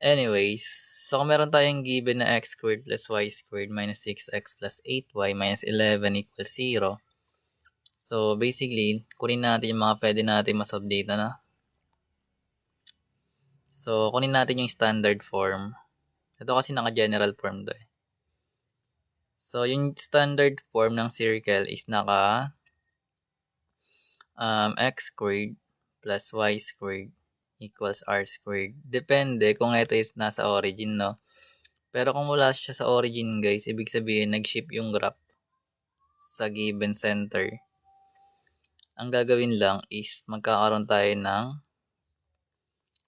Anyways, so kung meron tayong given na x squared plus y squared minus 6x plus 8y minus 11 equals 0. So, basically, kunin natin yung mga pwede natin masolve dito na. So, kunin natin yung standard form. Ito kasi naka-general form to eh. So, yung standard form ng circle is naka x squared plus y squared equals r squared. Depende kung ito is nasa origin, no? Pero kung wala siya sa origin, guys, ibig sabihin, nag-shift yung graph sa given center. Ang gagawin lang is magkakaroon tayo ng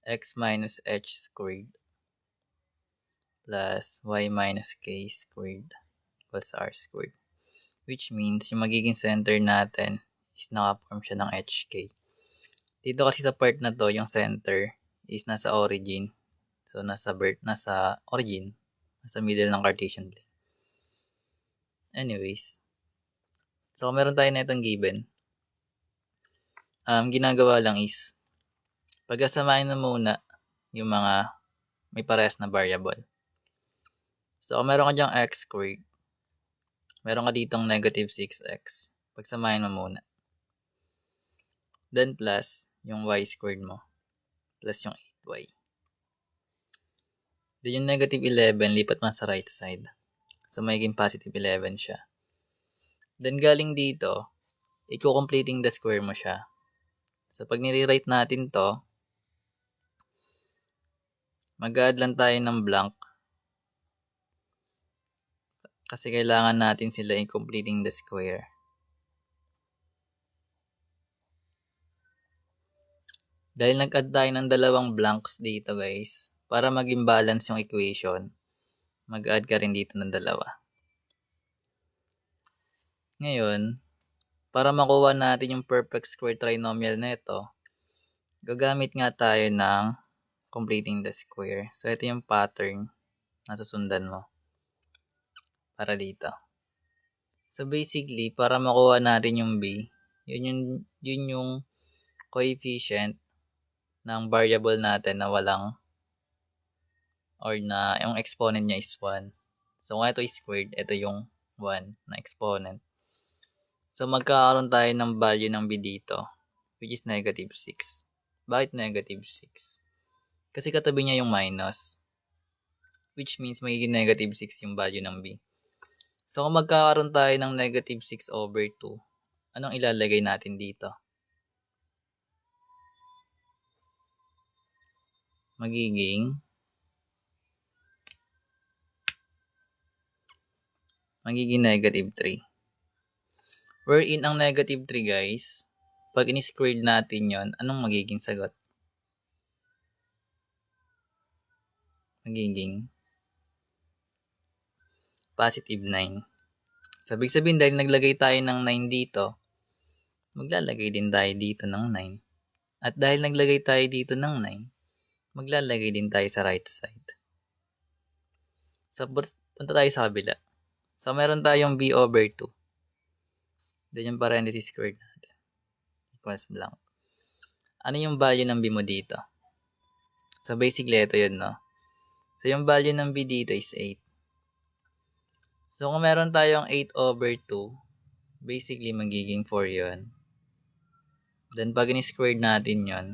x minus h squared plus y minus k squared equals r squared. Which means, yung magiging center natin is naka-form siya ng hk. Dito kasi sa part na to, yung center is nasa origin. So, nasa origin. Nasa middle ng Cartesian plane. Anyways. So, meron tayo na itong given. Ginagawa lang is, pagkasamahin na muna yung mga may parehas na variable. So, kung meron ka dyang x squared, meron ka ditong negative 6x. Pagsamahin mo muna. Then plus yung y squared mo. Plus yung 8y. Then yung negative 11, lipat mo sa right side. So, magiging positive 11 siya. Then galing dito, i-completing the square mo siya. So, pag nire-write natin to, mag-add lang tayo ng blank. Kasi kailangan natin sila i-completing the square. Dahil nag-add tayo ng dalawang blanks dito, guys, para maging balance yung equation, mag-add ka rin dito ng dalawa. Ngayon, para makuha natin yung perfect square trinomial na ito, gagamit nga tayo ng completing the square. So, ito yung pattern na susundan mo para dito. So, basically, para makuha natin yung b, yun yung coefficient ng variable natin na walang or na yung exponent niya is 1. So, kung ito is squared, ito yung 1 na exponent. So, magkakaroon tayo ng value ng b dito, which is negative 6. Bakit negative 6? Kasi katabi niya yung minus, which means magiging negative 6 yung value ng b. So, kung magkakaroon tayo ng negative 6 over 2, anong ilalagay natin dito? Magiging negative 3. Wherein ang negative 3, guys, pag in-squared natin yon, anong magiging sagot? Magiging positive 9. So, ibig sabihin, dahil naglagay tayo ng 9 dito, maglalagay din tayo dito ng 9. At dahil naglagay tayo dito ng 9, maglalagay din tayo sa right side. So, punta tayo sa kabila. So, meron tayong b over 2. Then yung parenthesis squared natin. Equals blank. Ano yung value ng b mo dito? So, basically, ito yun, no? So, yung value ng b dito is 8. So, kung meron tayong 8 over 2, basically, magiging 4 yun. Then, pag in-squared natin yun,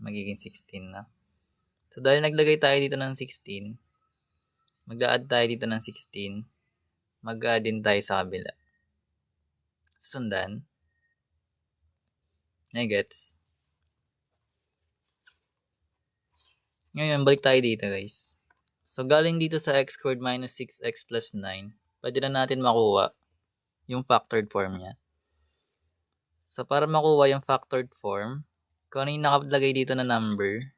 magiging 16 na. So, dahil naglagay tayo dito ng 16, mag-a-add tayo dito ng 16, mag-a-add din tayo sa kabila. Sundan. Negets. Ngayon, balik tayo dito, guys. So, galing dito sa x squared minus 6x plus 9, pwede na natin makuha yung factored form niya. So, para makuha yung factored form, kung ano yung nakalagay dito na number,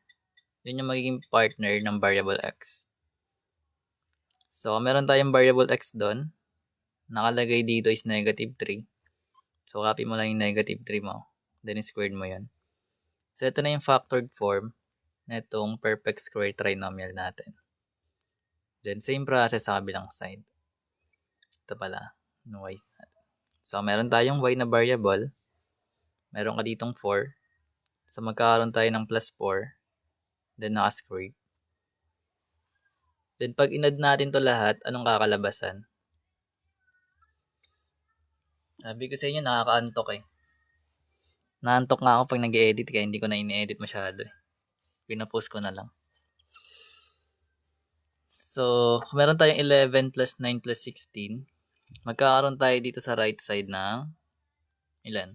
yun yung magiging partner ng variable x. So, meron tayong variable x doon. Nakalagay dito is negative 3. So, copy mo lang yung negative 3 mo. Then, squared mo yun. So, ito na yung factored form na itong perfect square trinomial natin. Then, same process sa kabilang side. Ito pala, yung y natin. So, meron tayong y na variable. Meron ka ditong 4. So, magkakaroon tayo ng plus 4. Then, naka-squared. Then pag inad natin to lahat, anong kakalabasan? Sabi ko sa inyo, nakakaantok eh. Naantok nga ako pag nag-edit kaya hindi ko na ini-edit masyado eh. Pinapost ko na lang. So, meron tayong 11 plus 9 plus 16. Magkakaroon tayo dito sa right side ng ilan?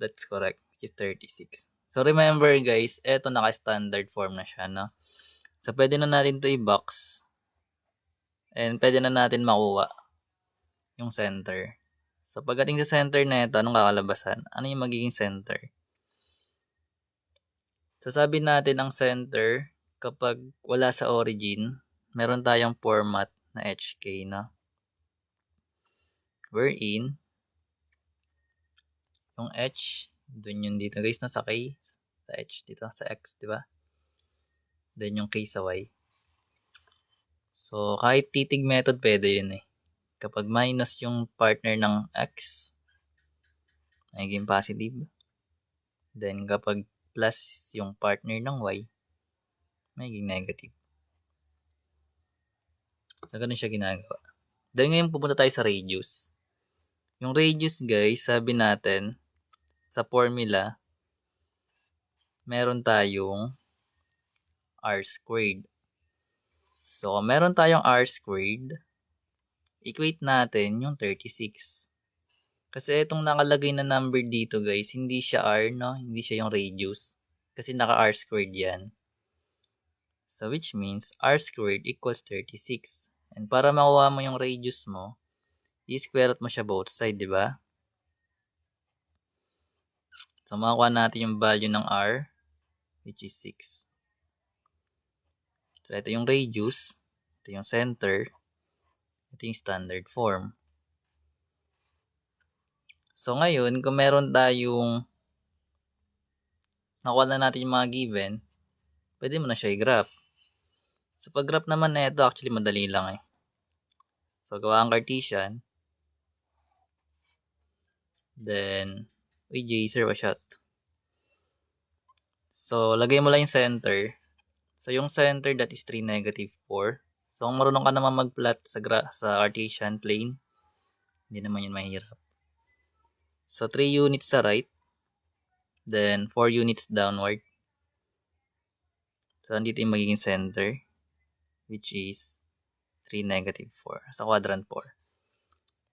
That's correct, which is 36. So, remember guys, eto naka-standard form na siya, no? So, pwede na natin to i-box. And pwede na natin makuha yung center. So, pagdating sa center na ito, anong kakalabasan? Ano yung magiging center? So, sabi natin ang center, kapag wala sa origin, meron tayong format na HK, no? Wherein, yung H, dun yun dito guys, no? Sa K, sa H dito, sa X, di ba? Then yung K sa Y. So, kahit titig method, pwede yun eh. Kapag minus yung partner ng X, magiging positive. Then, kapag plus yung partner ng Y, magiging negative. So, ganun siya ginagawa. Then, ngayon pupunta tayo sa radius. Yung radius, guys, sabi natin, sa formula, meron tayong r squared. So, kung meron tayong r squared, equate natin yung 36. Kasi itong nakalagay na number dito guys, hindi siya r, no? Hindi siya yung radius. Kasi naka r squared yan. So which means r squared equals 36. And para makuha mo yung radius mo, i-square root mo siya both side, di ba? So makuha natin yung value ng r, which is 6. So ito yung radius, ito yung center, ito yung standard form. So ngayon, kung meron tayong nakuha na natin yung mga given, pwede mo na siya i-graph. So pag graph naman na ito, actually madali lang eh. So gawa ang Cartesian. Then, Jaser wa shot. So lagay mo lang yung center. So yung center, that is 3, negative 4. So kung marunong ka naman mag-plot sa Cartesian plane, hindi naman yun mahirap. So 3 units sa right, then 4 units downward. So andito yung magiging center, which is 3, negative 4 sa quadrant 4.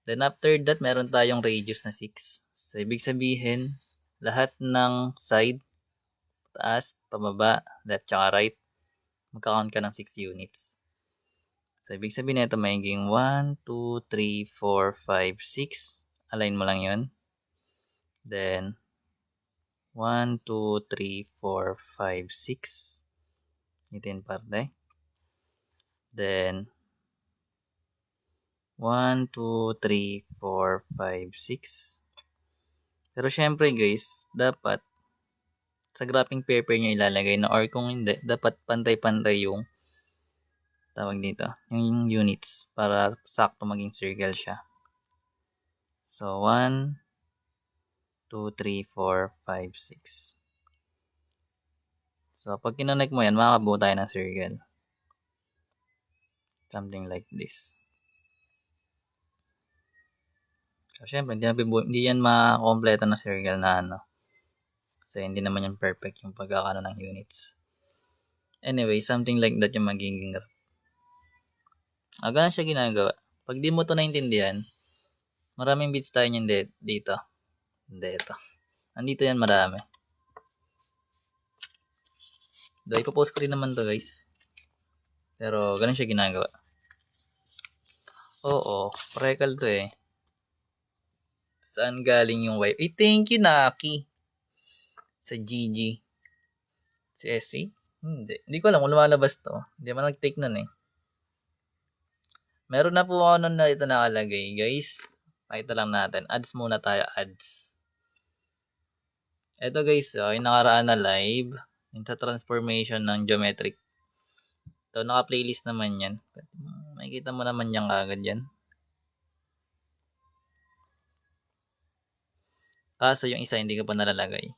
Then after that, meron tayong radius na 6. So ibig sabihin, lahat ng side, taas, pababa, left, tsaka right, magkakount ka ng 6 units. So ibig sabihin nito magiging 1, 2, 3, 4, 5, 6. Align mo lang yun. Then, 1, 2, 3, 4, 5, 6. Ito yung parte. Then, 1, 2, 3, 4, 5, 6. Pero syempre guys, dapat sa graphing paper nyo ilalagay na, or kung hindi, dapat pantay-pantay yung tawag dito, yung units para sakto maging circle siya. So, 1, 2, 3, 4, 5, 6. So, pag kinonect mo yan, makakabuo tayo ng circle. Something like this. So, syempre, hindi yan makakompleta na circle na ano. Kasi hindi naman yan perfect yung pagkakano ng units. Anyway, something like that yung magiging graph. Ganun siya ginagawa. Pag di mo to naintindihan, maraming bits tayo niyan dito. Dito. Andito yan marami. Do, ipopost ko rin naman to guys. Pero ganun siya ginagawa. Oo, freckle to eh. Saan galing yung wife? Thank you, Naki. Sa GG. Si Essie? Hindi ko alam kung lumalabas to. Hindi man nag-take nun eh. Meron na po ako nun na ito nakalagay. Guys, pakita lang natin. Ads muna tayo. Ads. Ito guys, yung nakaraan na live. Yung sa transformation ng geometric. Ito, naka-playlist naman yan. Makikita mo naman yan agad yan. Kaso yung isa hindi ko pa nalalagay.